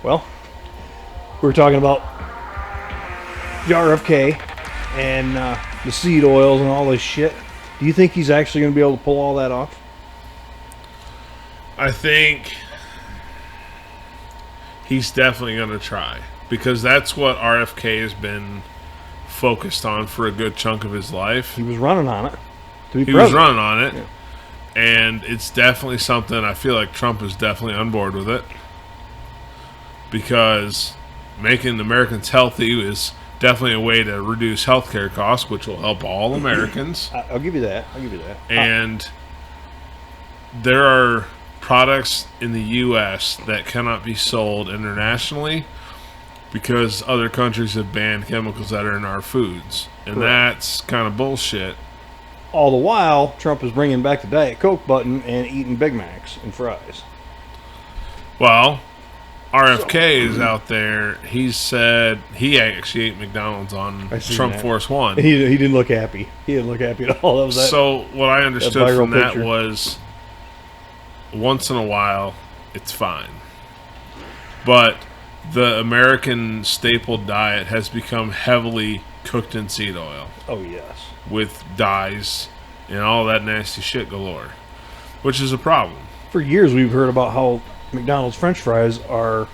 Well, we were talking about the RFK and the seed oils and all this shit. Do you think he's actually going to be able to pull all that off? I think he's definitely going to try, because that's what RFK has been focused on for a good chunk of his life. He was running on it. He was running on it, and it's definitely something I feel like Trump is definitely on board with it, because making Americans healthy is definitely a way to reduce healthcare costs, which will help all Americans. I'll give you that. And there are products in the U.S. that cannot be sold internationally because other countries have banned chemicals that are in our foods. And that's kind of bullshit. All the while, Trump is bringing back the Diet Coke button and eating Big Macs and fries. Well, RFK is out there. He said he actually ate McDonald's on Trump Force One. He didn't look happy. He didn't look happy at all. That was that, so what I understood from that picture. was once in a while, it's fine. But the American staple diet has become heavily cooked in seed oil. Oh, yes. With dyes and all that nasty shit galore, which is a problem. For years, we've heard about how McDonald's French fries are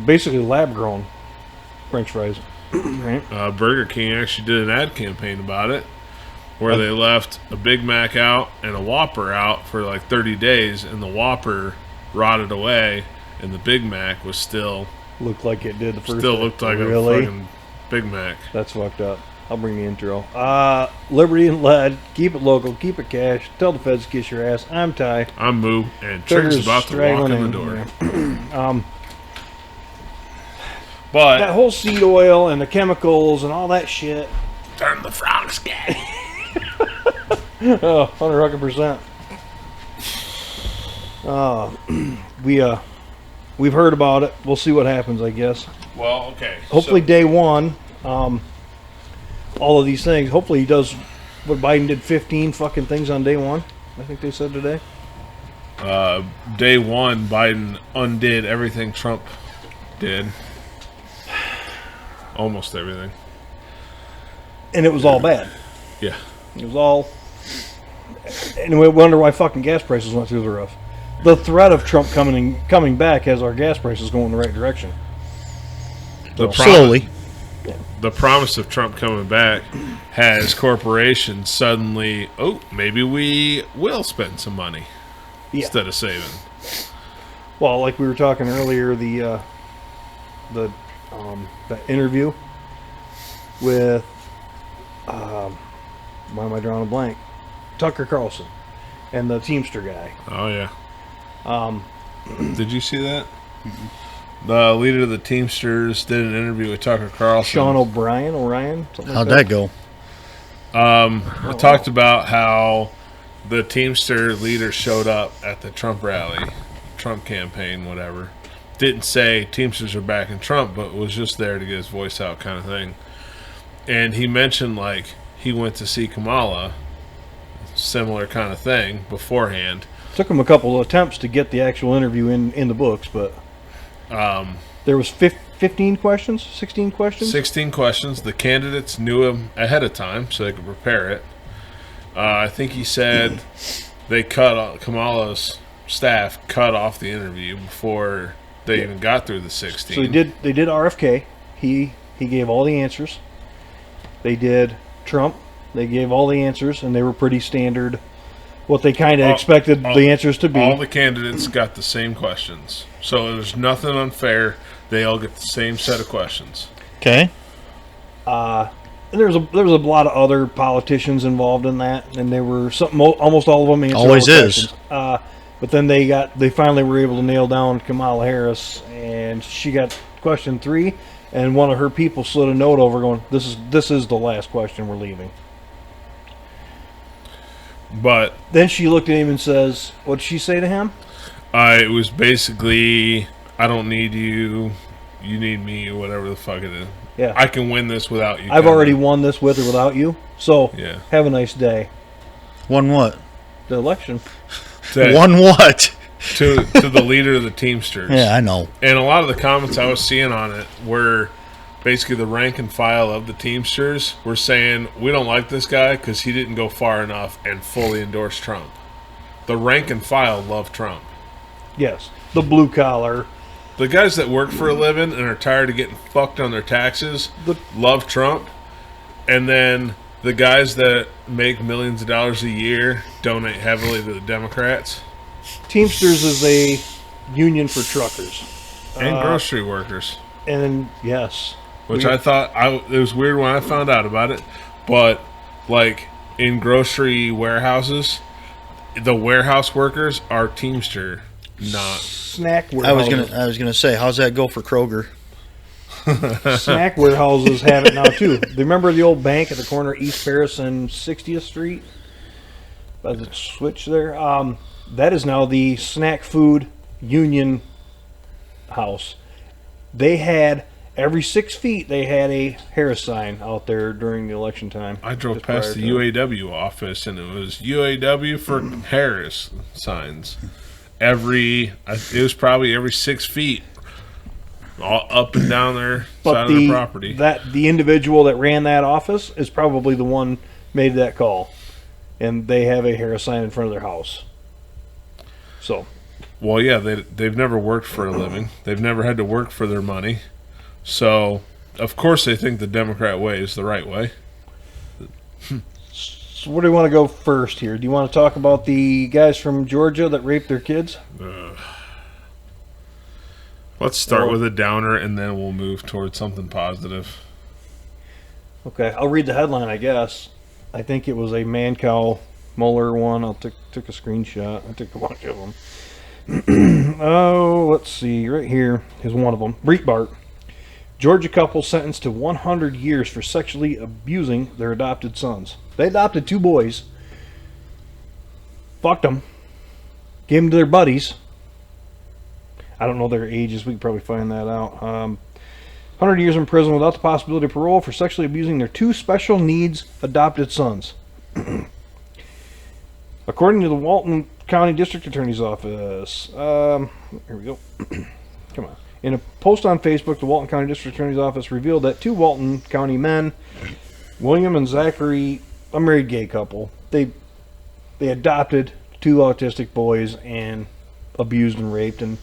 basically lab-grown French fries. Right? Burger King actually did an ad campaign about it, where they left a Big Mac out and a Whopper out for like 30 days, and the Whopper rotted away, and the Big Mac was still looked like it did the first. Still looked like a fucking Big Mac. That's fucked up. I'll bring the intro. Liberty and Lead. Keep it local. Keep it cash. Tell the feds to kiss your ass. I'm Ty. I'm Moo. And Trigger's about to walk in the door. But that whole seed oil and the chemicals and all that shit. Turn the frog scat. Oh, 100%. We've heard about it. We'll see what happens, I guess. Well, okay. Hopefully day one, all of these things, hopefully he does what Biden did, 15 fucking things on day one, I think they said today. Day one, Biden undid everything Trump did. Almost everything. And it was all bad. Yeah. It was all... And we wonder why fucking gas prices went through the roof. The threat of Trump coming back has our gas prices going in the right direction. Slowly. The promise of Trump coming back has corporations suddenly, maybe we will spend some money instead of saving. Well, like we were talking earlier, that interview with why am I drawing a blank? Tucker Carlson and the Teamster guy. Oh yeah. Did you see that? The leader of the Teamsters did an interview with Tucker Carlson. Sean Orion. How'd that go? It talked about how the Teamster leader showed up at the Trump rally, Trump campaign, whatever. Didn't say Teamsters are backing Trump, but was just there to get his voice out kind of thing. And he mentioned, like, he went to see Kamala, similar kind of thing, beforehand. Took him a couple of attempts to get the actual interview in the books, but there was 15 questions, 16 questions? 16 questions. The candidates knew him ahead of time, so they could prepare it. I think he said they Kamala's staff cut off the interview before they even got through the 16. So they did RFK. He gave all the answers. They did Trump. They gave all the answers, and they were pretty standard, what they kind of expected the answers to be. All the candidates got the same questions. So there's nothing unfair. They all get the same set of questions. Okay. And there was a lot of other politicians involved in that, and they were almost all of them answered always all the is. questions. But then they finally were able to nail down Kamala Harris, and she got question 3, and one of her people slid a note over going, "This is the last question. We're leaving." But then she looked at him and says, "What did she say to him?" It was basically, "I don't need you. You need me," or whatever the fuck it is. Yeah. I can win this without you. I've already won this with or without you. So have a nice day. Won what? The election. Won what? to the leader of the Teamsters. Yeah, I know. And a lot of the comments I was seeing on it were basically the rank and file of the Teamsters were saying, we don't like this guy because he didn't go far enough and fully endorse Trump. The rank and file love Trump. Yes. The blue collar. The guys that work for a living and are tired of getting fucked on their taxes love Trump. And then the guys that make millions of dollars a year donate heavily to the Democrats. Teamsters is a union for truckers. And grocery workers. And, yes. Which I thought, it was weird when I found out about it. But, like, in grocery warehouses, the warehouse workers are Teamster, not... Snack warehouses. I was gonna say, how's that go for Kroger? Snack warehouses have it now, too. Do you remember the old bank at the corner of East Paris and 60th Street? By the switch there? That is now the snack food union house. They had... Every 6 feet, they had a Harris sign out there during the election time. I drove past the UAW office, and it was UAW for Harris signs. It was probably every 6 feet, all up and down their side of the property. The individual that ran that office is probably the one made that call, and they have a Harris sign in front of their house. So, well, yeah, they've never worked for a living. They've never had to work for their money. So, of course, they think the Democrat way is the right way. So where do you want to go first here? Do you want to talk about the guys from Georgia that raped their kids? Let's start with a downer, and then we'll move towards something positive. Okay, I'll read the headline, I guess. I think it was a man-cow Mueller one. I took a screenshot. I took a bunch of them. Oh, let's see. Right here is one of them. Breitbart. Georgia couple sentenced to 100 years for sexually abusing their adopted sons. They adopted 2 boys. Fucked them. Gave them to their buddies. I don't know their ages. We could probably find that out. 100 years in prison without the possibility of parole for sexually abusing their 2 special needs adopted sons. According to the Walton County District Attorney's Office. Here we go. Come on. In a post on Facebook, the Walton County District Attorney's Office revealed that 2 Walton County men, William and Zachary, a married gay couple, they adopted 2 autistic boys and abused and raped and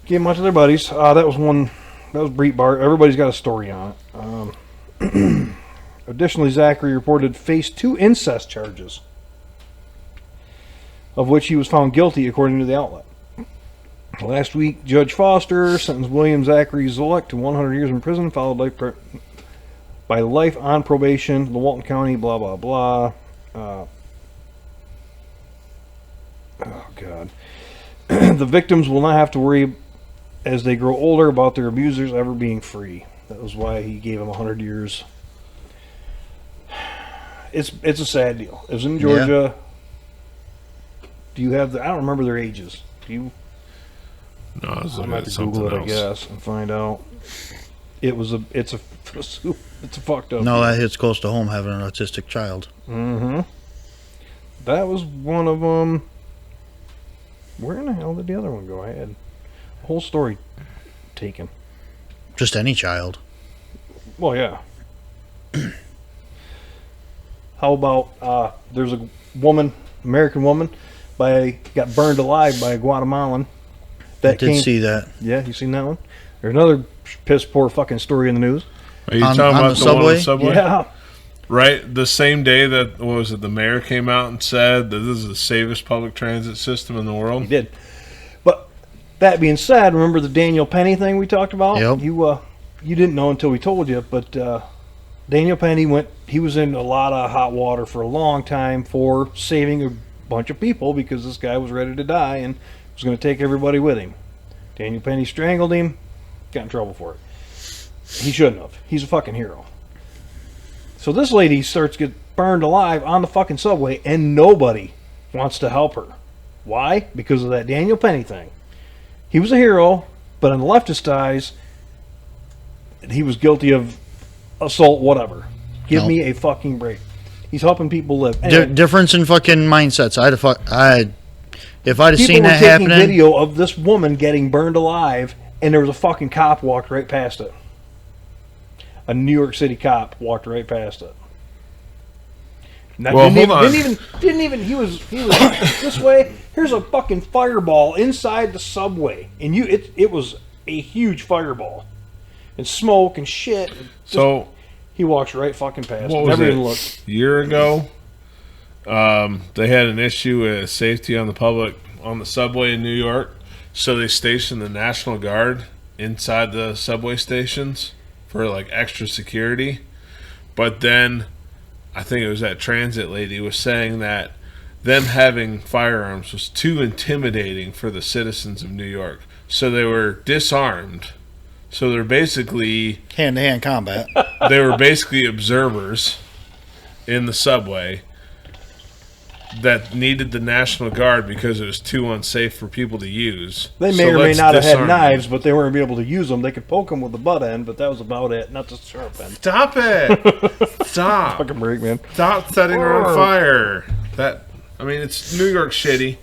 gave them out to their buddies. That was Breitbart. Everybody's got a story on it. Additionally, Zachary reported faced 2 incest charges, of which he was found guilty, according to the outlet. Last week, Judge Foster sentenced William Zachary Zolek to 100 years in prison, followed by life on probation. The Walton County, blah, blah, blah. Oh, God. The victims will not have to worry as they grow older about their abusers ever being free. That was why he gave them 100 years. It's a sad deal. It was in Georgia. Yeah. Do you have I don't remember their ages. Do you? No, I was looking at something Google it, else. I guess, and find out. It's a fucked up. No, that hits close to home, having an autistic child. Mm-hmm. That was one of them. Where in the hell did the other one go? I had the whole story taken. Just any child. Well, yeah. How about there's a woman, American woman, got burned alive by a Guatemalan. I did see that. Yeah, you seen that one? There's another piss poor fucking story in the news. Are you talking about the one on the subway? Yeah. Right, the same day that, the mayor came out and said that this is the safest public transit system in the world? He did. But that being said, remember the Daniel Penny thing we talked about? Yep. You didn't know until we told you, but Daniel Penny he was in a lot of hot water for a long time for saving a bunch of people because this guy was ready to die and was going to take everybody with him. Daniel Penny strangled him, got in trouble for it. He shouldn't have. He's a fucking hero. So this lady starts to get burned alive on the fucking subway, and nobody wants to help her. Why? Because of that Daniel Penny thing. He was a hero, but in the leftist eyes, he was guilty of assault, whatever. Give me a fucking break. He's helping people live. Difference in fucking mindsets. If I'd have People seen were that taking happening, video of this woman getting burned alive, and there was a fucking cop walked right past it. A New York City cop walked right past it. Now, Well, didn't hold even. He was this way. Here's a fucking fireball inside the subway, and it was a huge fireball, and smoke and shit. So he walks right fucking past. what It. was Never it? even looked. A year ago, they had an issue with safety on the public on the subway in New York, so they stationed the National Guard inside the subway stations for like extra security. But then I think it was that transit lady was saying that them having firearms was too intimidating for the citizens of New York. So they were disarmed. So they're basically hand-to-hand combat. they were basically observers in the subway that needed the National Guard because it was too unsafe for people to use. They may or may not have had knives, but they weren't able to use them. They could poke them with the butt end, but that was about it. Not the sharp end. Stop it! Stop! Fucking break, man. Stop setting her on fire. It's New York shitty.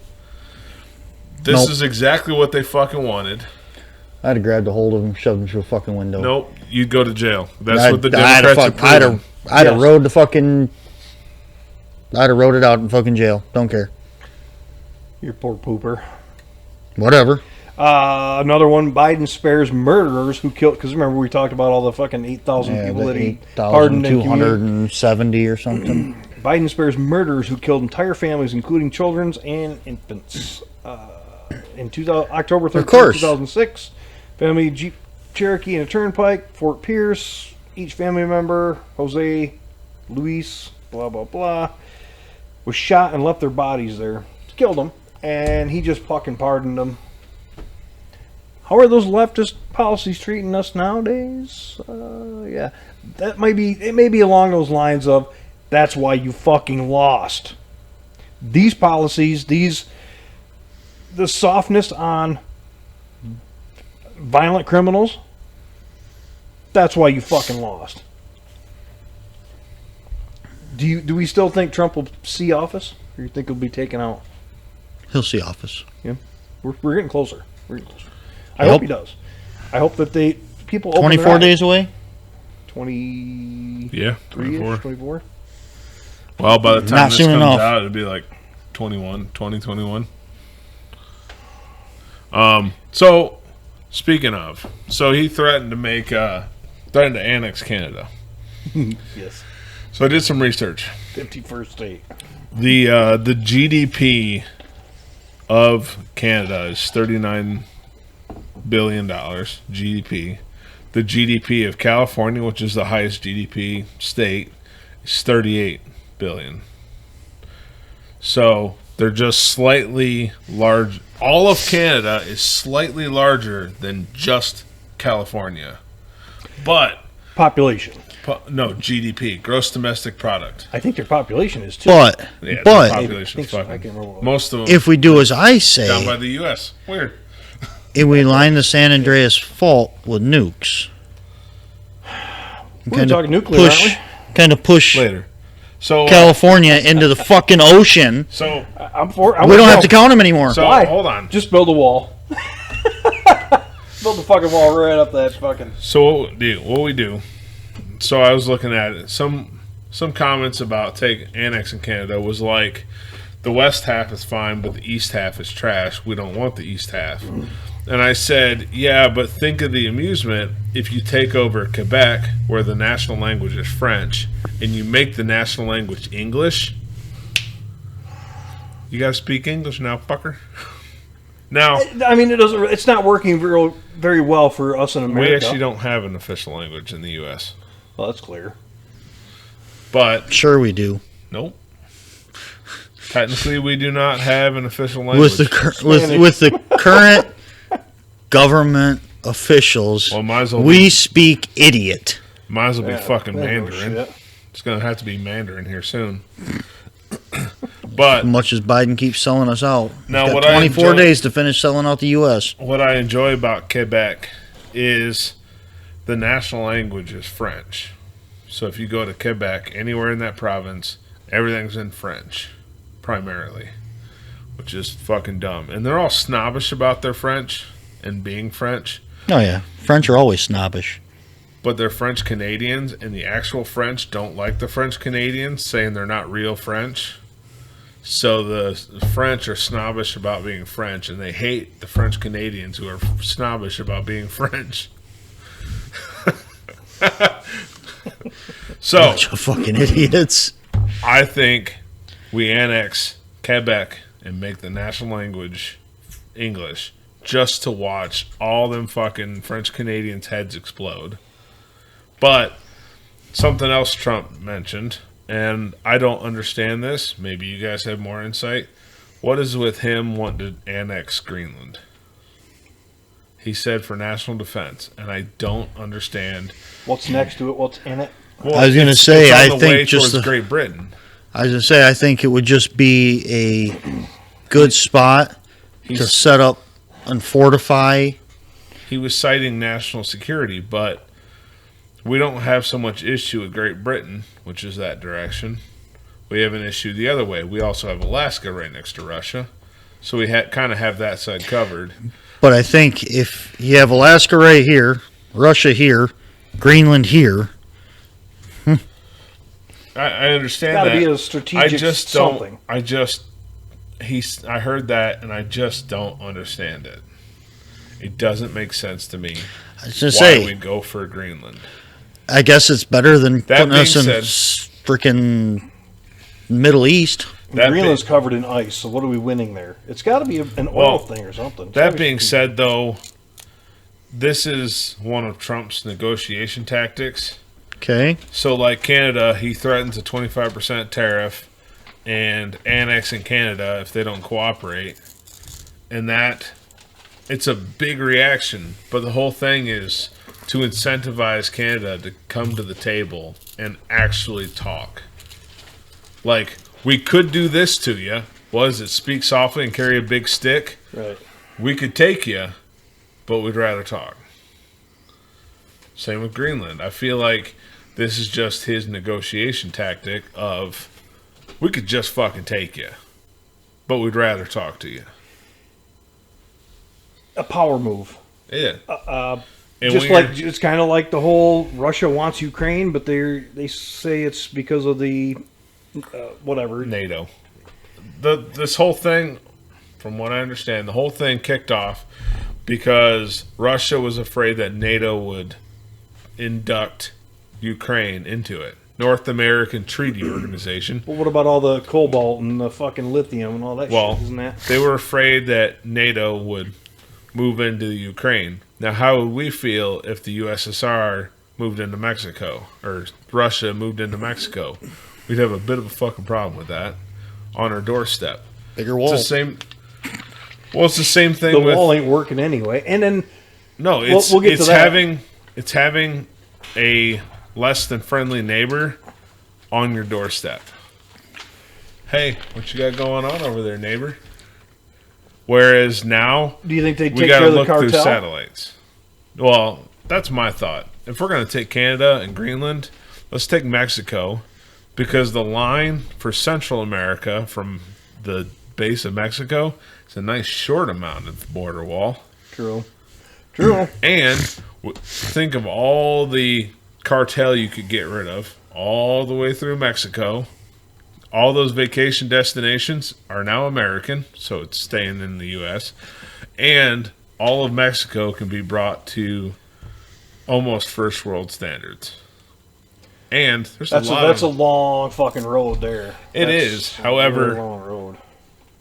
This Nope. is exactly what they fucking wanted. I'd have grabbed a hold of him, shoved him through a fucking window. Nope, you'd go to jail. That's I'd, what the I'd have Democrats are proving. I'd have Yes. rode the fucking. I'd have rode it out in fucking jail. Don't care. You poor pooper. Whatever. Another one, Biden spares murderers who killed, because remember we talked about all the fucking 8,000 people that he pardoned in community. 8,270 or something. Biden spares murderers who killed entire families, including children and infants. In October 13, Of course. 2006, family Jeep Cherokee and a Turnpike, Fort Pierce, each family member, Jose, Luis, blah, blah, blah, was shot and left their bodies there. Killed them, and he just fucking pardoned them. How are those leftist policies treating us nowadays? Yeah, it may be along those lines of, that's why you fucking lost. These policies, the softness on violent criminals, that's why you fucking lost. Do we still think Trump will see office, or do you think he'll be taken out? He'll see office. Yeah, we're getting closer. I hope he does. I hope that people open 24 their eyes. days away? 23-ish, Yeah, 24. 24. Well, by the time Not this soon comes enough. out, it'll be like 2021. So, speaking of, he threatened to annex Canada. Yes. So I did some research. 51st state. The GDP of Canada is $39 billion GDP. The GDP of California, which is the highest GDP state, is $38 billion. So they're just slightly large. All of Canada is slightly larger than just California. But Population. no, GDP, gross domestic product. I think their population is too. But, Yeah, the but population I is think so. I fucking. can't remember what- Most of them if we do as I down by say, the U.S. Weird. if we line the San Andreas Fault with nukes, We're talking nuclear, aren't we? kind of push Later. So California into the fucking ocean. So I'm for. We don't have to count them anymore. so Why? hold on. Just build a wall. Build the fucking wall right up that fucking. So what we do? So I was looking at it. Some comments about annexing Canada was like, the west half is fine, but the east half is trash. We don't want the east half. And I said, yeah, but think of the amusement if you take over Quebec, where the national language is French, and you make the national language English. You gotta speak English now, fucker. Now, I mean, it's not working very well for us in America. we actually don't have an official language in the U.S. Well, that's clear. But Sure we do. nope. Technically, we do not have an official language. With the current government officials, Well, might as well we speak idiot. might as well be Yeah, fucking they know Mandarin. shit. It's gonna have to be Mandarin here soon. But As much as Biden keeps selling us out. He's Now, got what I 24 enjoy- days to finish selling out the U.S. what I enjoy about Quebec is the national language is French. So if you go to Quebec, anywhere in that province, everything's in French, primarily. which is fucking dumb. And they're all snobbish about their French and being French. Oh, yeah. French are always snobbish. But they're French Canadians, and the actual French don't like the French Canadians, saying they're not real French. So the French are snobbish about being French, and they hate the French Canadians who are snobbish about being French. So, Bunch of fucking idiots. I think we annex Quebec and make the national language English just to watch all them fucking French Canadians' heads explode. But something else Trump mentioned, and I don't understand this. Maybe you guys have more insight. What is with him wanting to annex Greenland? He said for national defense, and I don't understand. What's next to it? What's in it? Well, I was going to say, it's on I the think way just towards Great Britain. I was going to say, I think it would just be a good spot to set up and fortify. He was citing national security, but we don't have so much issue with Great Britain, which is that direction. We have an issue the other way. We also have Alaska right next to Russia, so we kind of have that side covered. But I think if you have Alaska right here, Russia here, Greenland here. I understand Got to that. be a strategic I just something. don't. I heard that, and I just don't understand it. It doesn't make sense to me. I was going to Why say, we go for Greenland? I guess it's better than That putting being us in said- freaking Middle East. That Greenland's be- covered in ice, so what are we winning there? It's got to be an oil Well, thing or something. That being said, though, this is one of Trump's negotiation tactics. Okay. So, like Canada, he threatens a 25% tariff and annexing Canada if they don't cooperate. And that, it's a big reaction. But the whole thing is to incentivize Canada to come to the table and actually talk. Like, we could do this to you. Was it speak softly and carry a big stick? right. We could take you, but we'd rather talk. Same with Greenland. I feel like this is just his negotiation tactic of, we could just fucking take you, but we'd rather talk to you. A power move. Yeah. And Just when like it's kind of like the whole Russia wants Ukraine, but they say it's because of the whatever. NATO. This whole thing, from what I understand, the whole thing kicked off because Russia was afraid that NATO would induct Ukraine into it. North American Treaty Organization. Well, what about all the cobalt and the fucking lithium and all that Well, shit? Isn't that? they were afraid that NATO would move into the Ukraine. Now, how would we feel if the USSR moved into Mexico or Russia moved into Mexico? We'd have a bit of a fucking problem with that on our doorstep. Bigger wall. It's the same. Well, it's the same thing The with wall ain't working anyway. And then no. It's we'll get to that. having a less than friendly neighbor on your doorstep. Hey, what you got going on over there, neighbor? Whereas now, do you think they we take got care to of the look through cartel? satellites. Well, that's my thought. If we're going to take Canada and Greenland, let's take Mexico, because the line for Central America from the base of Mexico is a nice short amount of border wall. True. And think of all the cartel you could get rid of all the way through Mexico. All those vacation destinations are now American, so it's staying in the U.S. And all of Mexico can be brought to almost first world standards. And there's That's a lot that's of... a long fucking road there. It That's is. a However, really long road.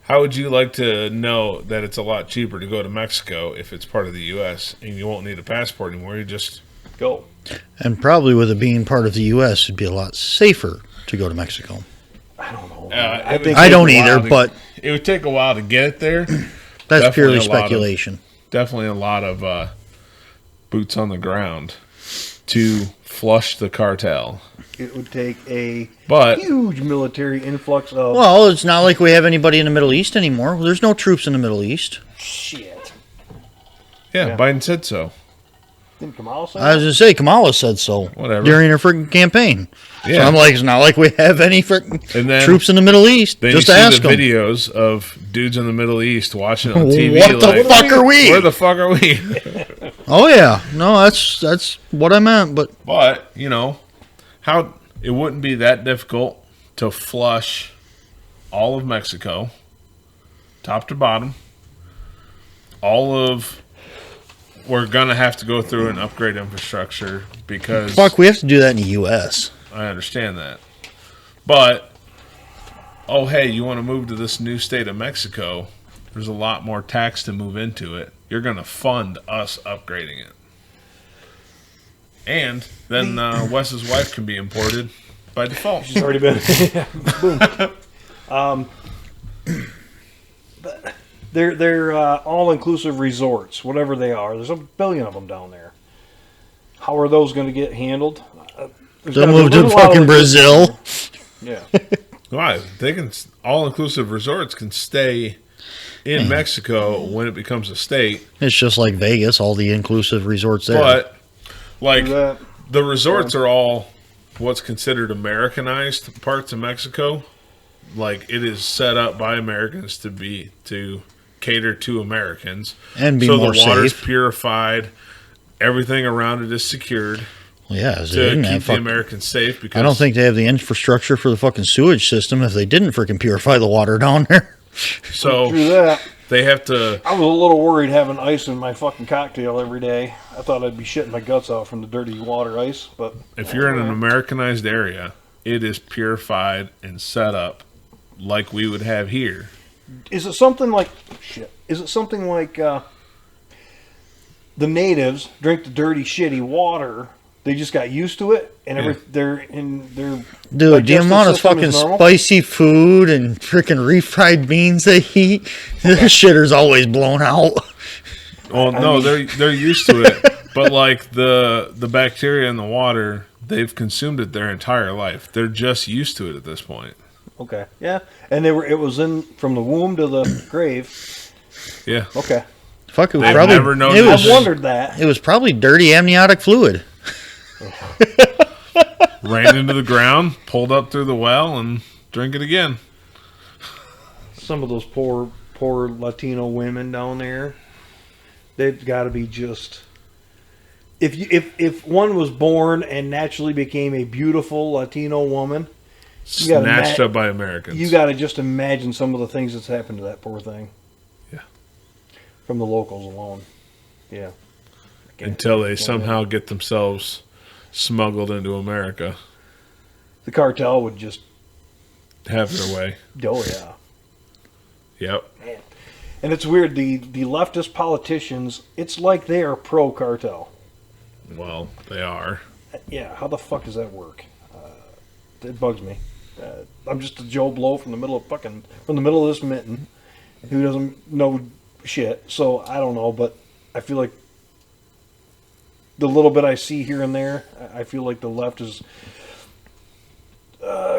how would you like to know that it's a lot cheaper to go to Mexico if it's part of the U.S. and you won't need a passport anymore? You just... Go. And probably with it being part of the U.S., it'd be a lot safer to go to Mexico. I don't know. it would I don't take a while either, to- but It would take a while to get it there. that's Definitely purely a lot of- speculation. Definitely a lot of boots on the ground to flush the cartel. It would take a But huge military influx of Well, it's not like we have anybody in the Middle East anymore. There's no troops in the Middle East. shit. yeah, Yeah. Biden said so. Didn't Kamala say I was going to say, Kamala said so. Whatever. During her freaking campaign. Yeah. So I'm like, it's not like we have any freaking And then- troops in the Middle East. Then Just you see ask the them. videos of dudes in the Middle East watching on TV. What the like, fuck are we? Where the fuck are we? Oh, yeah. No, that's what I meant. But But, how it wouldn't be that difficult to flush all of Mexico, top to bottom. We're going to have to go through and upgrade infrastructure because... fuck, we have to do that in the U.S. I understand that. But, oh, hey, you want to move to this new state of Mexico? There's a lot more tax to move into it. You're going to fund us upgrading it. And then Wes's wife can be imported by default. She's already been. Boom. They're all-inclusive resorts, whatever they are. There's a billion of them down there. How are those going to get handled? They'll move to fucking Brazil. Yeah. Why? All-inclusive resorts can stay in Mexico when it becomes a state. It's just like Vegas, all the inclusive resorts there. But, like, That- the resorts are all what's considered Americanized parts of Mexico. Like, it is set up by Americans to cater to Americans. And be so more the water's safe. purified. Everything around it is secured Well, yeah, they to didn't keep have the Americans safe. Because I don't think they have the infrastructure for the fucking sewage system if they didn't freaking purify the water down there. so. Through that, They have to. I was a little worried having ice in my fucking cocktail every day. I thought I'd be shitting my guts out from the dirty water ice, but If you're in an Americanized area, it is purified and set up like we would have here. is it something like shit? Is it something like the natives drink the dirty, shitty water? They just got used to it, and they're Dude, the digestive amount of system fucking is normal? spicy food and freaking refried beans they eat, their shitter's always blown out. Well, no, they're used to it, but like the bacteria in the water, they've consumed it their entire life. They're just used to it at this point. Okay, yeah, and it was in from the womb to the grave. Yeah. Okay, Fuck, it was They've probably never known it this. was, I've wondered that. it was probably dirty amniotic fluid. Ran into the ground, pulled up through the well, and drink it again. Some of those poor Latino women down there, they've got to be just. If one was born and naturally became a beautiful Latino woman, you gotta Snatched up by Americans. you got to just imagine some of the things that's happened to that poor thing. Yeah. From the locals alone. Yeah. Until they somehow get themselves smuggled into America. The cartel would just. Have their way. Oh yeah. Yep. Man. And it's weird. The leftist politicians, it's like they are pro cartel. Well, they are. Yeah, how the fuck does that work? It bugs me. I'm just a Joe Blow from the middle of this mitten, who doesn't know shit. So I don't know, but I feel like the little bit I see here and there, I feel like the left is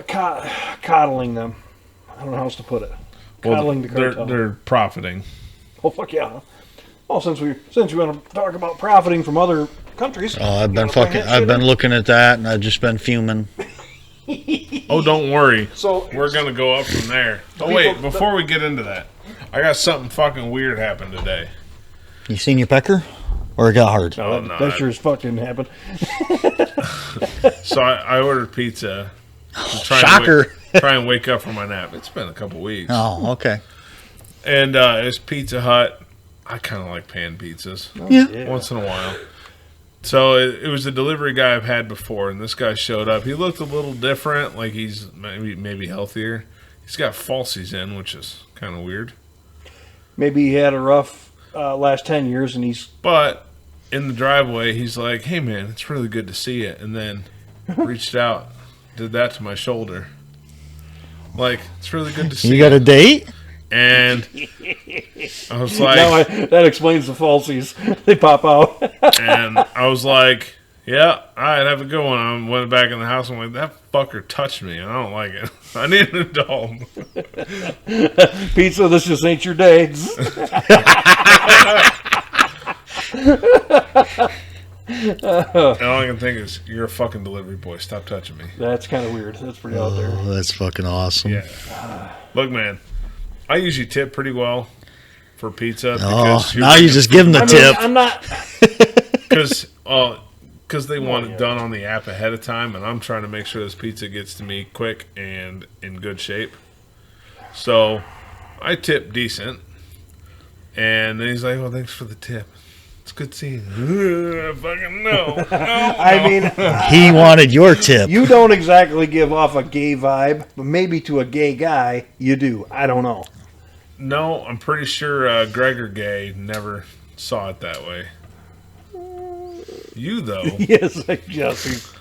coddling them. I don't know how else to put it. Coddling the cartel. They're profiting. Oh fuck yeah! Well, since we want to talk about profiting from other countries, Oh, I've been looking at that and I've just been fuming. Oh, don't worry. So We're going to go up from there. Oh, wait. Before we get into that, I got something fucking weird happen today. You seen your pecker? Or it got hard? Oh, no. that sure as fuck didn't happen. So I ordered pizza. To Shocker. Try and wake up from my nap. It's been a couple weeks. Oh, okay. And it's Pizza Hut. I kind of like pan pizzas Yeah. once in a while. So it was a delivery guy I've had before, and this guy showed up. He looked a little different, like he's maybe healthier. He's got falsies in, which is kind of weird. Maybe he had a rough last 10 years, and he's But in the driveway, he's like, "Hey man, it's really good to see you," and then reached out, did that to my shoulder. Like, it's really good to see You got a date? And I was like, now that explains the falsies. They pop out. and I was like, yeah, all right, have a good one. I went back in the house and went, that fucker touched me, and I don't like it. I need an adult. Pizza, this just ain't your day. And all I can think is, you're a fucking delivery boy. Stop touching me. That's kind of weird. That's pretty out there. Oh, that's fucking awesome. Yeah. Look, man, I usually tip pretty well for pizza. Oh, now you just give them the tip. I'm not. Because they want it done on the app ahead of time, and I'm trying to make sure this pizza gets to me quick and in good shape. So I tip decent. And then he's like, well, thanks for the tip. It's good seeing you. Fucking no. I mean, He wanted your tip. you don't exactly give off a gay vibe, but maybe to a gay guy, you do. I don't know. No, I'm pretty sure Gregor Gay never saw it that way. You, though. Yes, I just.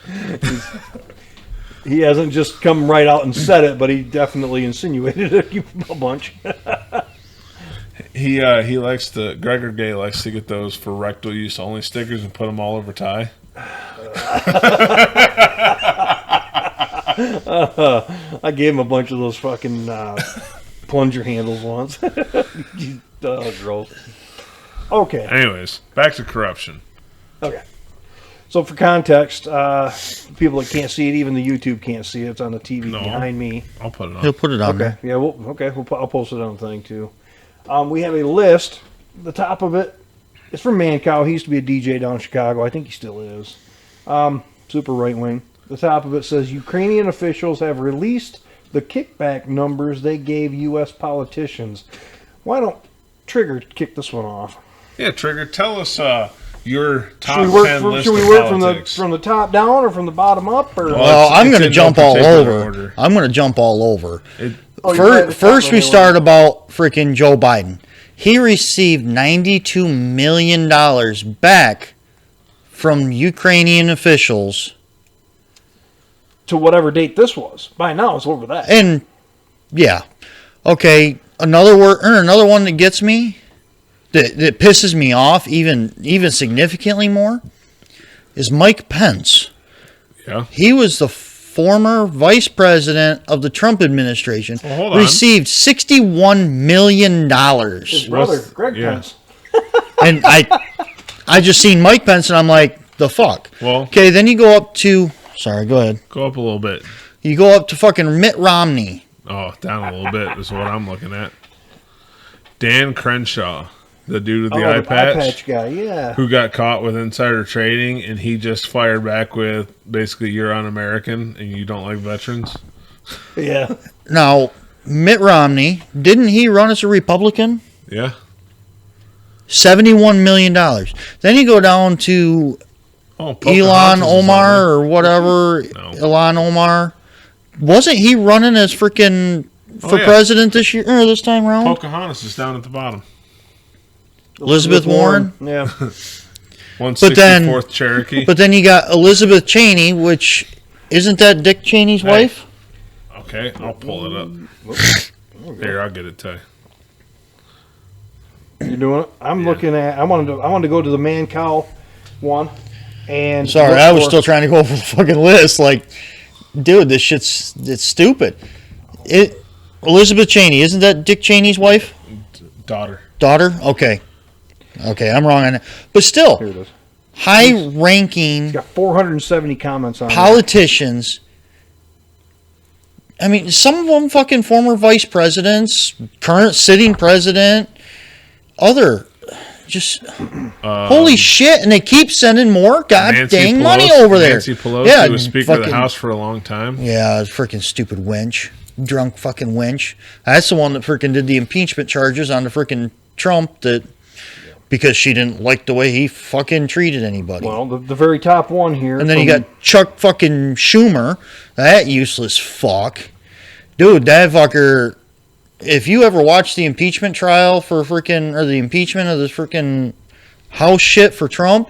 He hasn't just come right out and said it, but he definitely insinuated it a bunch. He likes to, Gregor Gay likes to get those for rectal use only stickers and put them all over tie. I gave him a bunch of those fucking plunger handles once. Gross. Okay. Anyways, back to corruption. Okay. So for context, people that can't see it, even the YouTube can't see it. It's on the TV behind me. I'll put it on. He'll put it on Okay. there. Yeah. I'll post it on the thing too. We have a list. The top of it is from Mancow. He used to be a DJ down in Chicago. I think he still is. Super right wing. The top of it says Ukrainian officials have released the kickback numbers they gave U.S. politicians. Why don't Trigger kick this one off? Yeah, Trigger, tell us your top Should we 10 list should we of work politics. from the top down or from the bottom up? Or Well, I'm it's going to in jump no all particular over. order. I'm going to jump all over. Oh, you're right at the top First, of we the start about freaking Joe Biden. He received $92 million back from Ukrainian officials. to whatever date this was. By now, it's over that. And, yeah. Okay, another one that gets me, that pisses me off even significantly more, is Mike Pence. Yeah. He was the former vice president of the Trump administration, Well, hold on. received $61 million. His brother, What's- Greg yeah. Pence. And I just seen Mike Pence, and I'm like, the fuck? Well, Okay, then you go up to, sorry, go ahead. go up a little bit. You go up to fucking Mitt Romney. Oh, down a little bit is what I'm looking at. Dan Crenshaw, the dude with the eye eye patch, patch guy, yeah. who got caught with insider trading, and he just fired back with basically, you're un-American and you don't like veterans. Yeah. Now, Mitt Romney, didn't he run as a Republican? Yeah. $71 million. Then you go down to Oh, Elon Pocahontas is on Omar or whatever. No. Elon Omar. Wasn't he running as freaking for yeah. president this year or this time there. around? Pocahontas is down at the bottom. Elizabeth Warren? Yeah. 164th Cherokee. But then you got Elizabeth Cheney, which isn't that Dick Cheney's Hey. wife? Okay, I'll pull it up. Here, I'll get it to you. You're doing it? I'm looking at, I wanted to go to the Mancow one. And Sorry, look I was for- still trying to go over the fucking list. Like, dude, this it's stupid. Elizabeth Cheney, isn't that Dick Cheney's wife? Daughter. Daughter? Okay, I'm wrong on that. But Here still, it is. high-ranking Got 470 comments on it. politicians. I mean, some of them fucking former vice presidents, current sitting president, other. Just holy shit, and they keep sending more dang money over there. Nancy Pelosi was Speaker of the House for a long time. Yeah, freaking stupid wench. Drunk fucking wench. That's the one that freaking did the impeachment charges on the freaking Trump because she didn't like the way he fucking treated anybody. Well, the very top one here. And then you from- got Chuck fucking Schumer, that useless fuck. Dude, that fucker, if you ever watched the impeachment trial for freaking, or the impeachment of this freaking House shit for Trump,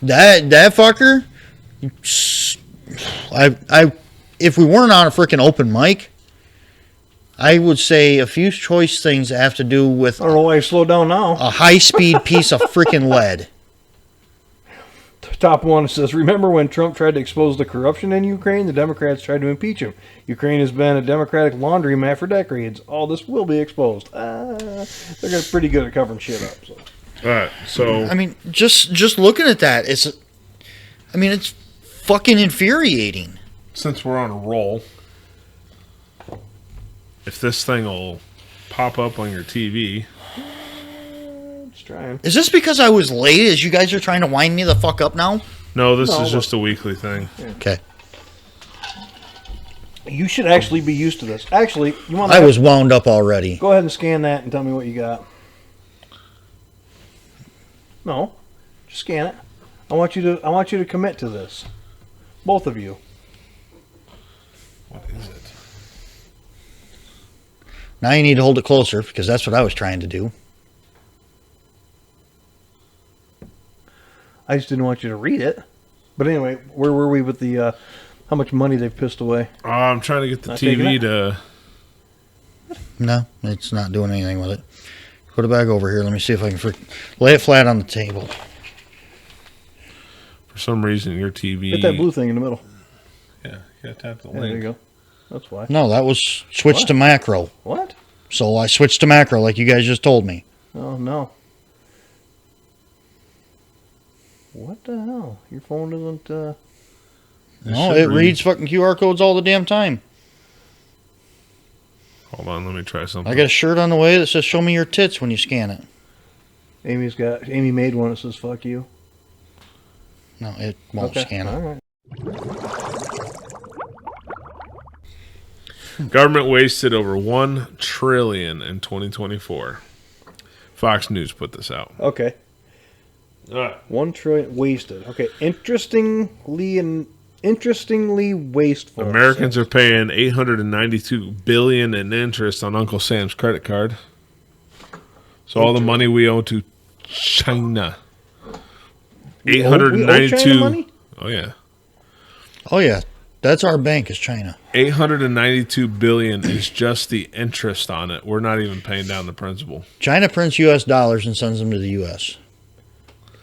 that fucker, if we weren't on a freaking open mic, I would say a few choice things that have to do with I don't know why you slowed down now. a high-speed piece of freaking lead. Top one says, remember when Trump tried to expose the corruption in Ukraine? The Democrats tried to impeach him. Ukraine has been a Democratic laundromat for decades. All this will be exposed. They're pretty good at covering shit up. So. All right, so I mean, just looking at that, I mean, it's fucking infuriating. Since we're on a roll, if this thing will pop up on your TV. It's trying. Is this because I was late as you guys are trying to wind me the fuck up now? No, this is just a weekly thing. Okay. You should actually be used to this. Actually, you want? I was wound up already. Go ahead and scan that and tell me what you got. No, just scan it. I want you to commit to this. Both of you. What is it? Now you need to hold it closer because that's what I was trying to do. I just didn't want you to read it. But anyway, where were we with the how much money they've pissed away? I'm trying to get the Not TV to. No, it's not doing anything with it. Put it back over here. Let me see if I can lay it flat on the table. For some reason, your TV. Hit that blue thing in the middle. Yeah, you got to tap the Yeah, there you link. go. That's why. No, that was switched to macro. What? So I switched to macro like you guys just told me. Oh no. What the hell? Your phone doesn't. No, it reads fucking QR codes all the damn time. Hold on, let me try something. I got a shirt on the way that says "Show me your tits" when you scan it. Amy made one that says "fuck you." No, it won't scan it. All right. Government wasted over $1 trillion in 2024. Fox News put this out. Okay. All right. 1 trillion wasted. Okay. Interestingly wasteful. Americans are paying $892 billion in interest on Uncle Sam's credit card. So all the money we owe to China. We owe China money? Oh yeah. Oh yeah, that's our bank is China. $892 billion is just the interest on it. We're not even paying down the principal. China prints U.S. dollars and sends them to the U.S.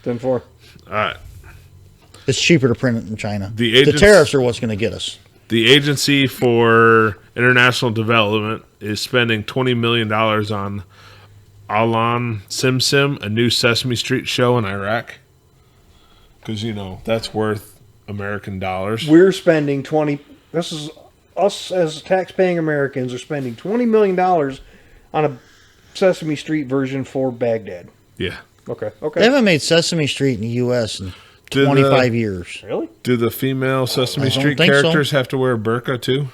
10-4. All right. It's cheaper to print it in China. The tariffs are what's going to get us. The Agency for International Development is spending $20 million on Alan Simsim, a new Sesame Street show in Iraq. Because, that's worth American dollars. We're spending 20. This is us as tax-paying Americans are spending $20 million on a Sesame Street version for Baghdad. Yeah. Okay. They haven't made Sesame Street in the U.S. in 25 years. Really? Do the female Sesame I don't Street think so. characters have to wear a burqa too?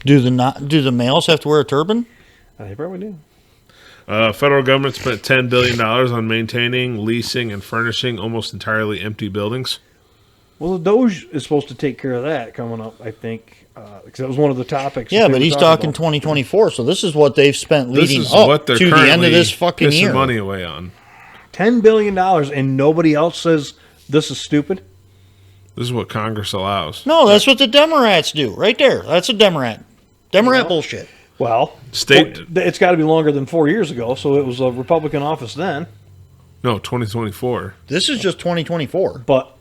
Do the males have to wear a turban? They probably do. Federal government spent $10 billion on maintaining, leasing, and furnishing almost entirely empty buildings. Well, the Doge is supposed to take care of that coming up, I think, because that was one of the topics. Yeah, but he's talking 2024, so this is what they've spent leading up to the end of this fucking year. Money away on $10 billion, and nobody else says this is stupid. This is what Congress allows. No, that's what the Democrats do, right there. That's a Democrat bullshit. Well, it's got to be longer than 4 years ago, so it was a Republican office then. No, 2024. This is just 2024. But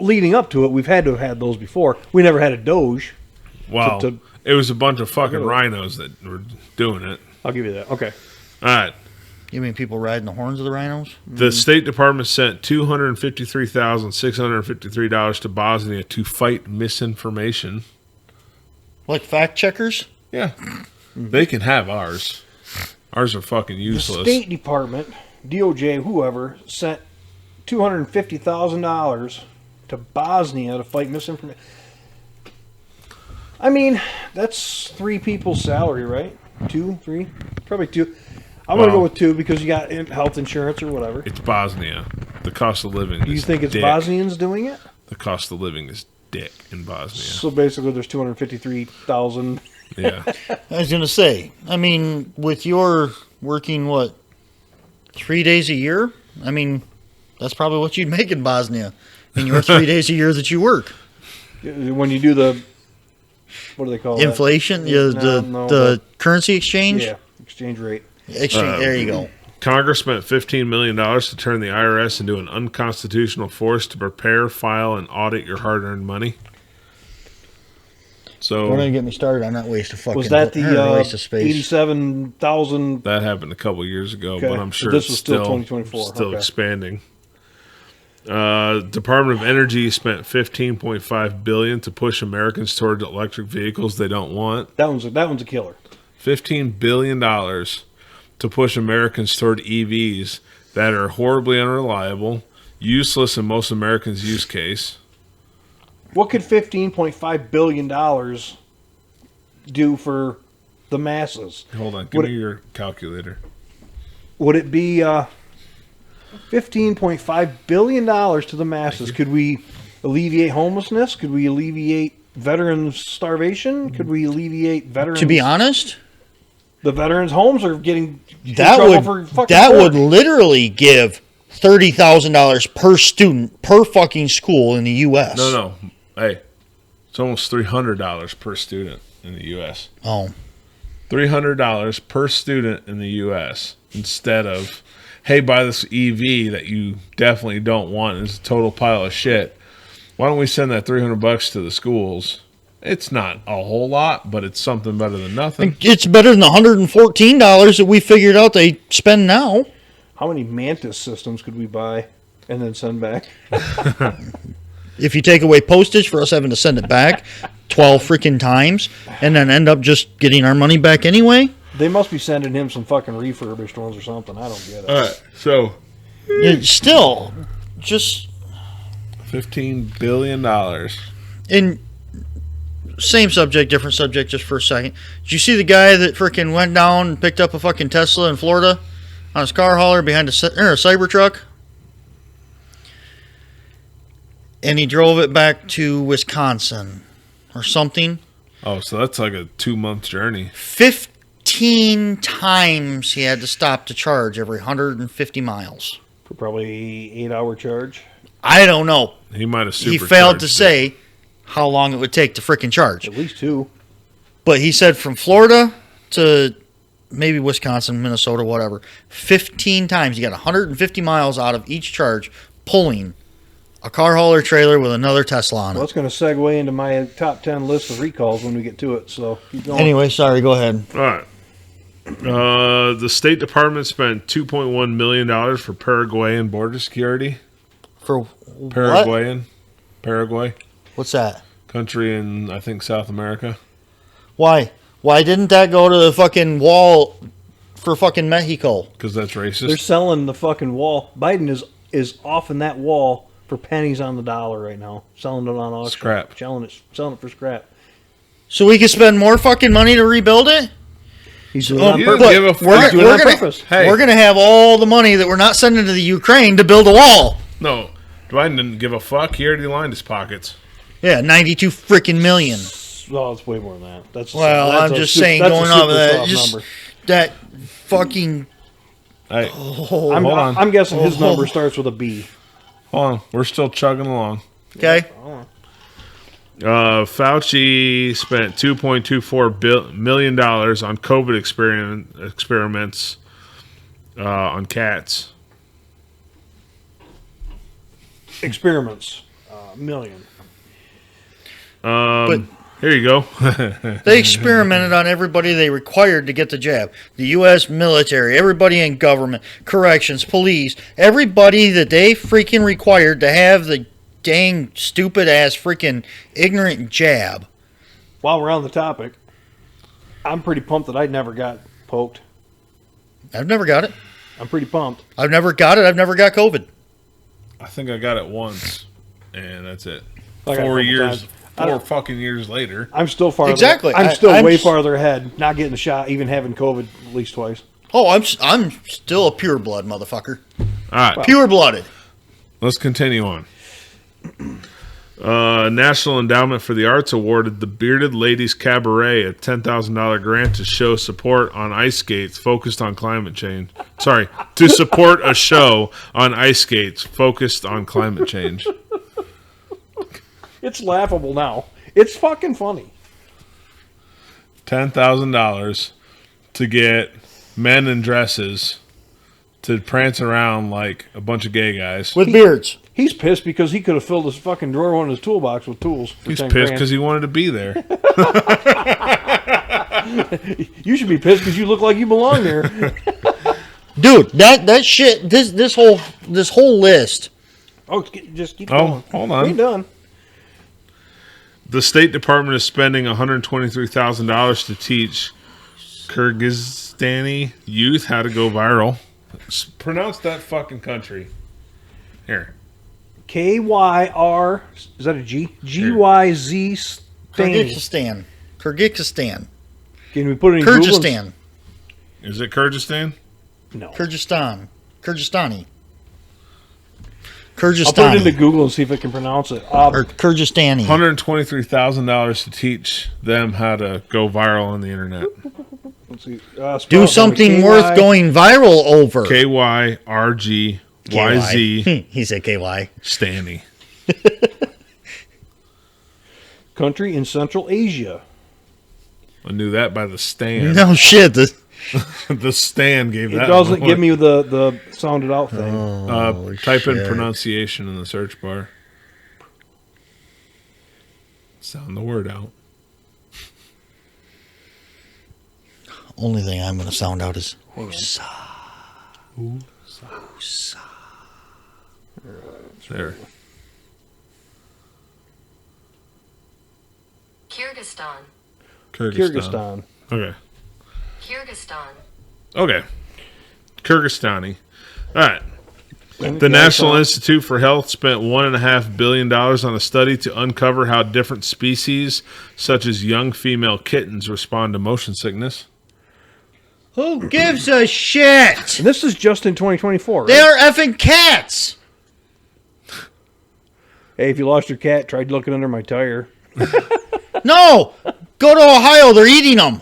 leading up to it, we've had to have had those before. We never had a Doge. Wow. It was a bunch of fucking rhinos that were doing it. I'll give you that. Okay. All right. You mean people riding the horns of the rhinos? The State Department sent $253,653 to Bosnia to fight misinformation. Like fact checkers? Yeah. They can have ours. Ours are fucking useless. The State Department, DOJ, whoever, sent $250,000 to Bosnia to fight misinformation. I mean, that's 3 people's salary, right? 2, 3? Probably 2. I'm going to go with 2 because you got health insurance or whatever. It's Bosnia. The cost of living Do you is think it's dick. Bosnians doing it? The cost of living is dick in Bosnia. So basically there's 253,000. Yeah. I was going to say, I mean, with your working, 3 days a year? I mean, that's probably what you'd make in Bosnia in your 3 days a year that you work. When you do the, what do they call inflation? Inflation? The currency exchange? Yeah, exchange rate. There you go. Congress spent $15 million to turn the IRS into an unconstitutional force to prepare, file, and audit your hard-earned money. So Don't even get me started on that waste of fucking Was that the waste of space. 87,000? that happened a couple years ago, Okay. but I'm sure This it's was still 2024. still Okay. expanding. Department of Energy spent $15.5 billion to push Americans toward electric vehicles they don't want. That one's a killer. $15 billion to push Americans toward EVs that are horribly unreliable, useless in most Americans' use case. What could $15.5 billion do for the masses? Hold on, give me your calculator. Would it be $15.5 billion to the masses? Could we alleviate homelessness? Could we alleviate veterans' starvation? Could we alleviate veterans... To be honest, the veterans' homes are getting that would literally give $30,000 per student per fucking school in the U.S. No. Hey, it's almost $300 per student in the U.S. Oh. $300 per student in the U.S. instead of, hey, buy this EV that you definitely don't want. It's a total pile of shit. Why don't we send that $300 to the schools? It's not a whole lot, but it's something better than nothing. It's better than the $114 that we figured out they spend now. How many Mantis systems could we buy and then send back? If you take away postage for us having to send it back 12 freaking times and then end up just getting our money back anyway. They must be sending him some fucking refurbished ones or something. I don't get it. All right, so still, just $15 billion. And same subject, different subject, just for a second. Did you see the guy that freaking went down and picked up a fucking Tesla in Florida on his car hauler behind a Cybertruck? And he drove it back to Wisconsin or something. Oh, so that's like a 2-month journey. 15 times he had to stop to charge every 150 miles. For probably 8-hour charge. I don't know. He might have He failed to say how long it would take to freaking charge. At least 2. But he said from Florida to maybe Wisconsin, Minnesota, whatever, 15 times. He got 150 miles out of each charge pulling a car hauler trailer with another Tesla on it. Well, that's going to segue into my top 10 list of recalls when we get to it. So keep going. Anyway, sorry, go ahead. All right. The State Department spent $2.1 million for Paraguayan border security. For Paraguayan? Paraguay. What's that? Country in, I think, South America. Why? Why didn't that go to the fucking wall for fucking Mexico? Because that's racist. They're selling the fucking wall. Biden is off in that wall for pennies on the dollar right now. Selling it on auction. Scrap. Selling it for scrap. So we could spend more fucking money to rebuild it? He's doing it on you purpose. don't give a fuck. He's doing it on purpose. Hey. We're going to have all the money that we're not sending to the Ukraine to build a wall. No, Biden didn't give a fuck. He already lined his pockets. Yeah, 92 freaking million. Well, it's way more than that. That's I'm just saying, going off of that, just number. that fucking. Hey, Oh, hold on. I'm guessing his number starts with a B. Hold on. We're still chugging along. okay. Fauci spent $2.24 million on COVID experiments on cats. Experiments. Million. But Here you go. they experimented on everybody they required to get the jab. The U.S. military, everybody in government, corrections, police, everybody that they freaking required to have the dang stupid ass freaking ignorant jab. While we're on the topic, I'm pretty pumped that I never got poked. I've never got it. I'm pretty pumped. I've never got it. I've never got COVID. I think I got it once, and that's it. I got it a 4 couple years, times. 4 fucking years later. I'm still farther. Exactly. I'm still I'm way s- farther ahead. Not getting the shot, even having COVID at least twice. Oh, I'm still a pure blood motherfucker. All right, Pure blooded. let's continue on. National Endowment for the Arts awarded the Bearded Ladies Cabaret a $10,000 grant to show support on ice skates focused on climate change. Sorry, to support a show on ice skates focused on climate change. It's laughable now. It's fucking funny. $10,000 to get men in dresses to prance around like a bunch of gay guys. With beards. He's pissed because he could have filled his fucking drawer in his toolbox with tools. For He's 10 pissed grand. because he wanted to be there. You should be pissed because you look like you belong there. Dude, that shit, this whole list Oh, just keep Oh, going. hold on. We ain't done. The State Department is spending $123,000 to teach Kyrgyzstani youth how to go viral. Pronounce that fucking country. Here. KYR. Is that a G? GYZ Stani. Kyrgyzstan. Kyrgyzstan. Can we put it in Google? Kyrgyzstan. Is it Kyrgyzstan? No. Kyrgyzstan. Kyrgyzstani. I'll put it into Kyrgyzstani. Google and see if I can pronounce it. Or Kyrgyzstani. $123,000 to teach them how to go viral on the internet. Let's see. Do something worth going viral over. KYRGYZ KY. He said KY. Stanny. Country in Central Asia. I knew that by the stand. No shit. The stand gave It that. doesn't one. give me the sounded out thing. Type in shit. pronunciation in the search bar. Sound the word out. Only thing I'm going to sound out is There. Kyrgyzstan. Kyrgyzstan. Okay. Kyrgyzstan. Okay. Kyrgyzstani. All right. And The National Kyrgyzstan. Institute for Health spent $1.5 billion on a study to uncover how different species, such as young female kittens, respond to motion sickness. Who gives a shit? And this is just in 2024. Right? They are effing cats. Hey, if you lost your cat, try looking under my tire. No. Go to Ohio. They're eating them.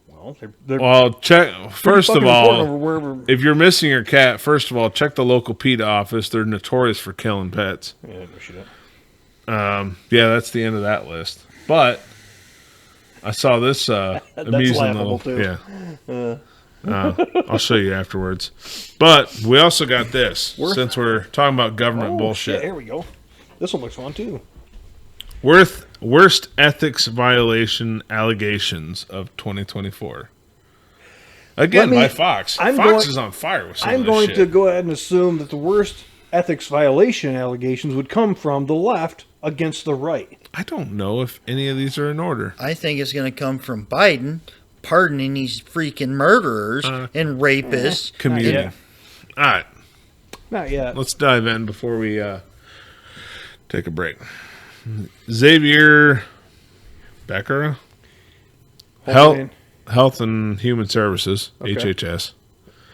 Well, they're Well, check. First of fucking important over all, wherever. if you're missing your cat, first of all, check the local PETA office. They're notorious for killing pets. Yeah, no shit. Yeah, that's the end of that list. But I saw this amusing laughable, little. too. Yeah. I'll show you afterwards. But we also got this, since we're talking about government Oh, bullshit. shit, here we go. This one looks fun, too. Worst ethics violation allegations of 2024. Again, Let me- by Fox. I'm Fox going- is on fire with some I'm of this going shit. to go ahead and assume that the worst ethics violation allegations would come from the left against the right. I don't know if any of these are in order. I think it's going to come from Biden pardoning these freaking murderers and rapists. Community. All right. Not yet. Let's dive in before we take a break. Xavier Becker, Health and Human Services, Okay. HHS,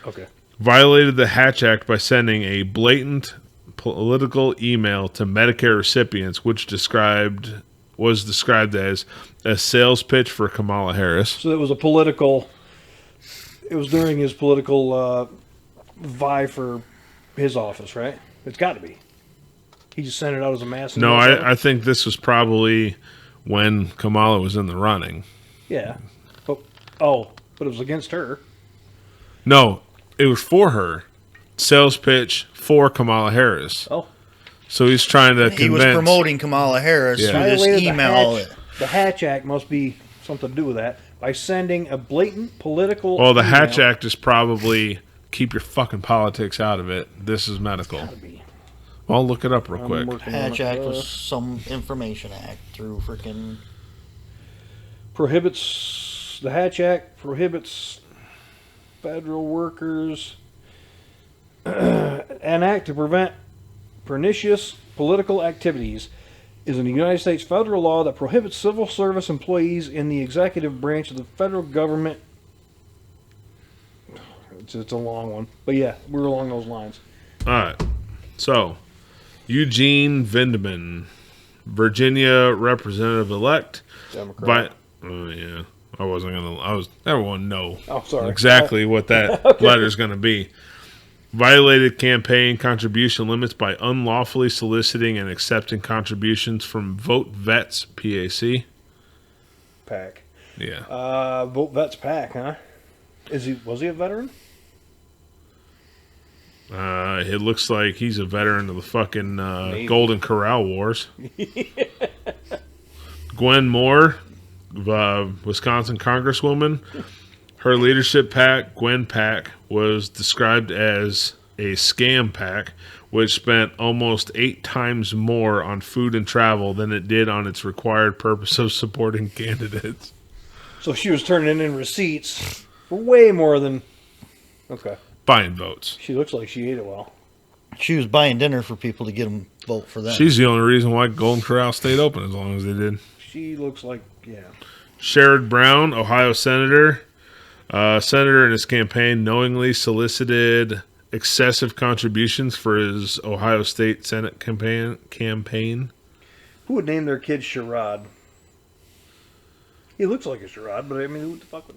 Okay. violated the Hatch Act by sending a blatant political email to Medicare recipients, which was described as a sales pitch for Kamala Harris. So it was a political. It was during his political vie for his office, right? It's got to be. He just sent it out as a mass. No, I think this was probably when Kamala was in the running. Yeah. But it was against her. No, it was for her. Sales pitch for Kamala Harris. Oh. So he's trying to He was convince. promoting Kamala Harris Yeah. through this Violated email. the Hatch Act must be something to do with that by sending a blatant political. Well, the email. Hatch Act is probably keep your fucking politics out of it. This is medical. Gotta be. Well, look it up real I'm quick. working on Hatch it. Act was some information act through freaking. The Hatch Act prohibits federal workers an act to prevent pernicious political activities is a United States federal law that prohibits civil service employees in the executive branch of the federal government. It's a long one, but yeah, we're along those lines. All right. So, Eugene Vindman, Virginia representative elect. Democrat. Yeah. Everyone know Oh, sorry. exactly what that letter's going to be. Violated campaign contribution limits by unlawfully soliciting and accepting contributions from Vote Vets PAC. PAC. Yeah. Vote Vets PAC, huh? Was he a veteran? It looks like he's a veteran of the fucking Maybe. Golden Corral Wars. Gwen Moore, Wisconsin Congresswoman, her leadership PAC, Gwen PAC, was described as a scam pack, which spent almost 8 times more on food and travel than it did on its required purpose of supporting candidates. So she was turning in receipts for way more than. Okay. Buying votes. She looks like she ate it well. She was buying dinner for people to get them vote for that. She's the only reason why Golden Corral stayed open as long as they did. She looks like, yeah. Sherrod Brown, Ohio senator. Senator in his campaign knowingly solicited excessive contributions for his Ohio State Senate campaign. Who would name their kid Sherrod? He looks like a Sherrod, but I mean, who the fuck would?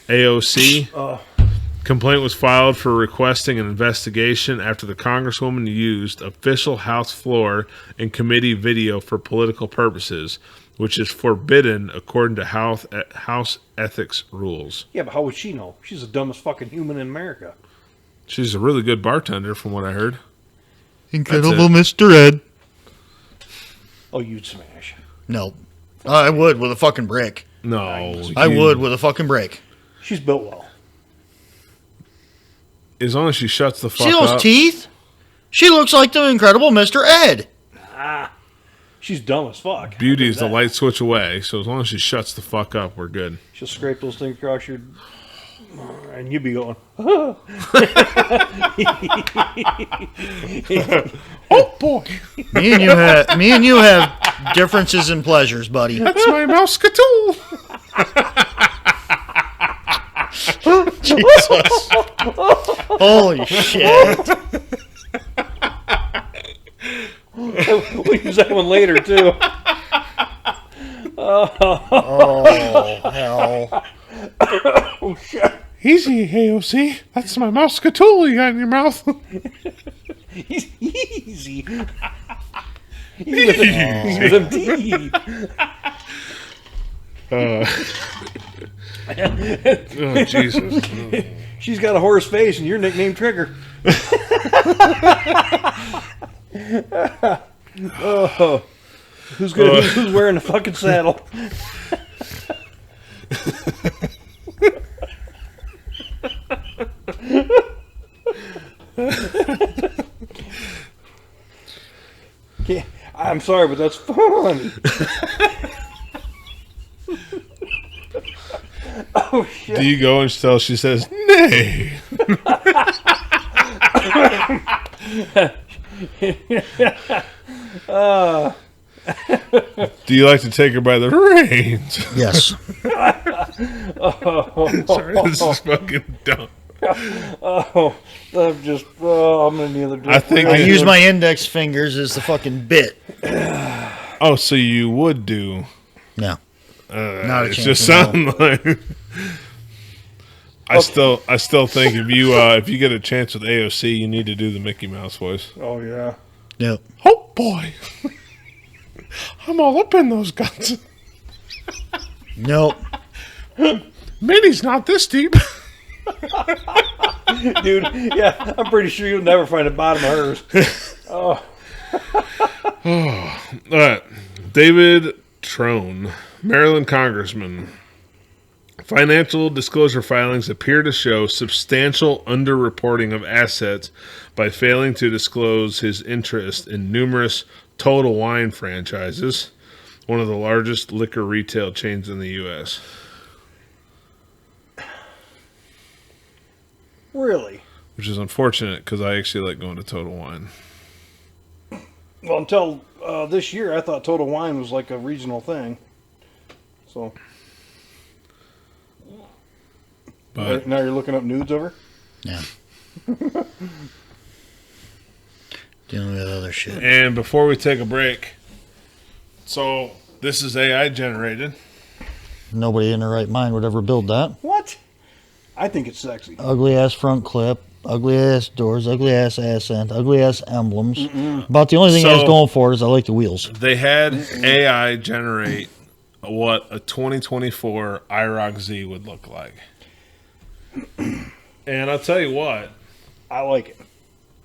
AOC. Oh. Complaint was filed for requesting an investigation after the congresswoman used official House floor and committee video for political purposes, which is forbidden according to House ethics rules. Yeah, but how would she know? She's the dumbest fucking human in America. She's a really good bartender, from what I heard. Incredible Mr. Ed. Oh, you'd smash. No. I would with a fucking brick. No. I would with a fucking brick. She's built well. As long as she shuts the fuck See those up. teeth? She looks like the Incredible Mr. Ed. She's dumb as fuck. Beauty is the light switch away, so as long as she shuts the fuck up, we're good. She'll scrape those things across your... And you'll be going... Oh, boy. Me and you have differences in pleasures, buddy. That's my mouse tool. Jesus. Holy shit. We'll use that one later, too. Oh, hell. Oh, shit. Easy, AOC. That's my mouse tool you got in your mouth. Easy. Easy with them teeth. Oh, Jesus. She's got a horse face, and your nickname Trigger. Oh, who's wearing the fucking saddle? I'm sorry, but that's funny. Oh shit! Do you go until she says nay? Do you like to take her by the reins? Yes. Sorry, this is fucking dumb. Oh, I'm just. Oh, I'm gonna need another drink. I think I use my index fingers as the fucking bit. Oh, so you would do? No. Not a It chance just in hell. sounds like. I still think if you get a chance with AOC, you need to do the Mickey Mouse voice. Oh yeah. Nope. Oh boy, I'm all up in those guns. Nope. Minnie's not this deep. Dude, yeah, I'm pretty sure you'll never find the bottom of hers. Oh. All right. David Trone, Maryland congressman. Financial disclosure filings appear to show substantial underreporting of assets by failing to disclose his interest in numerous Total Wine franchises, one of the largest liquor retail chains in the U.S. Really? Which is unfortunate because I actually like going to Total Wine. Well, until this year, I thought Total Wine was like a regional thing. So. But Now you're looking up nudes over? Yeah. Dealing with other shit. and before we take a break, so this is AI generated. Nobody in their right mind would ever build that. What? I think it's sexy. Ugly ass front clip, ugly ass doors, ugly ass accent, ugly ass emblems. About the only thing it has So- going for it is I like the wheels. They had AI generate what a 2024 IROC Z would look like. And I'll tell you what, I like it.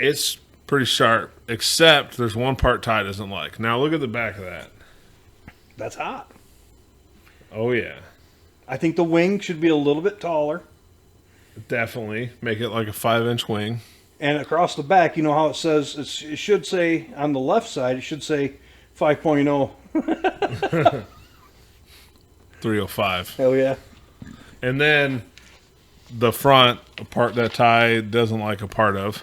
it's pretty sharp, except there's one part Ty doesn't like. Now look at the back of that. That's hot. Oh, yeah. I think the wing should be a little bit taller. Definitely. Make it like a 5-inch wing. And across the back, you know how it says, it should say, on the left side, it should say 5.0. 305. Hell yeah. And then the front, a part that Ty doesn't like a part of.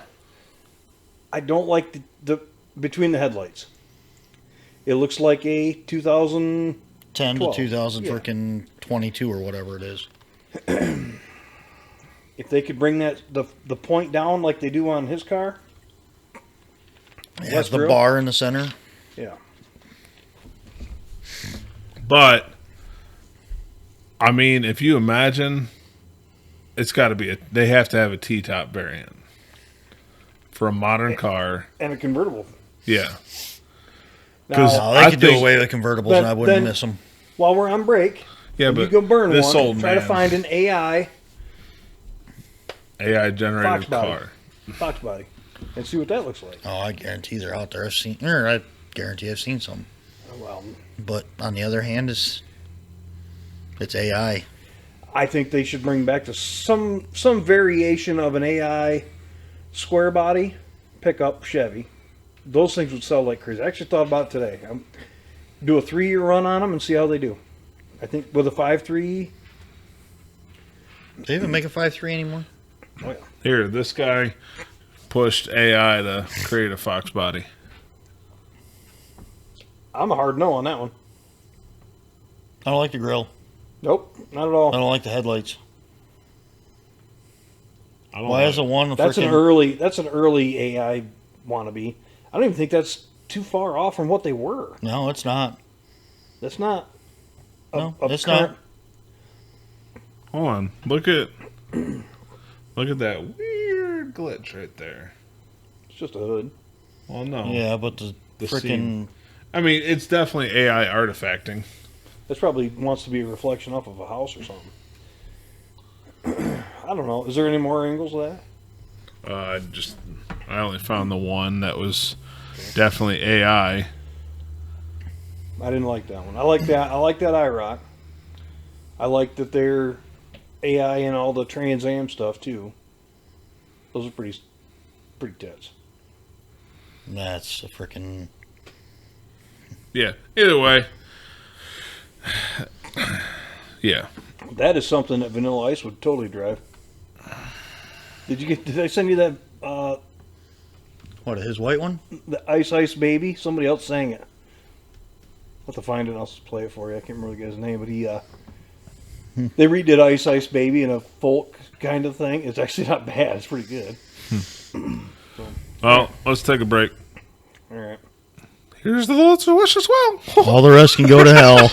I don't like the between the headlights. It looks like a 2000. 10 to 12. 2000 Yeah. freaking 22 or whatever it is. If they could bring that the point down like they do on his car. It That's has the real. bar in the center. Yeah. But, I mean, if you imagine, it's got to be they have to have a T-top variant for a modern car. And a convertible. Yeah. 'Cause No, they I could do think- away with convertibles Then- and I wouldn't then- miss them. While we're on break, Yeah, when but you go burn this one, old try to man, find an AI AI generated Fox body. car. Fox body and see what that looks like. Oh, I guarantee they're out there. I guarantee I've seen some. Well, But on the other hand, it's AI. I think they should bring back some variation of an AI square body pickup Chevy. Those things would sell like crazy. I actually thought about it today. Do a 3-year run on them and see how they do. I think with a 5.3. Do they even make a 5.3 anymore? Oh yeah. Here, this guy pushed AI to create a Fox body. I'm a hard no on that one. I don't like the grill. Nope, not at I all. don't like the headlights. I don't Why know. is the one That's an freaking... early AI wannabe. I don't even think that's too far off from what they were. No, it's not. That's not. No, a it's current- not. Hold on. Look at that weird glitch right there. It's just a hood. Well, no. Yeah, but the freaking... seam. I mean, it's definitely AI artifacting. This probably wants to be a reflection off of a house or something. I don't know. Is there any more angles of that? I only found the one that was definitely AI. I didn't like that one. I like that. I like that IROC. I like that they're AI and all the Trans Am stuff too. Those are pretty tits. That's a freaking... Yeah. Either way. Yeah. That is something that Vanilla Ice would totally drive. Did I send you that What, his white one? the Ice Baby? Somebody else sang it. I'll have to find it. I'll just play it for you. I can't remember the guy's name, but they redid Ice Baby in a folk kind of thing. It's actually not bad. It's pretty good. Well, let's take a break. All right. Here's the Lord's wish as well. All the rest can go to hell.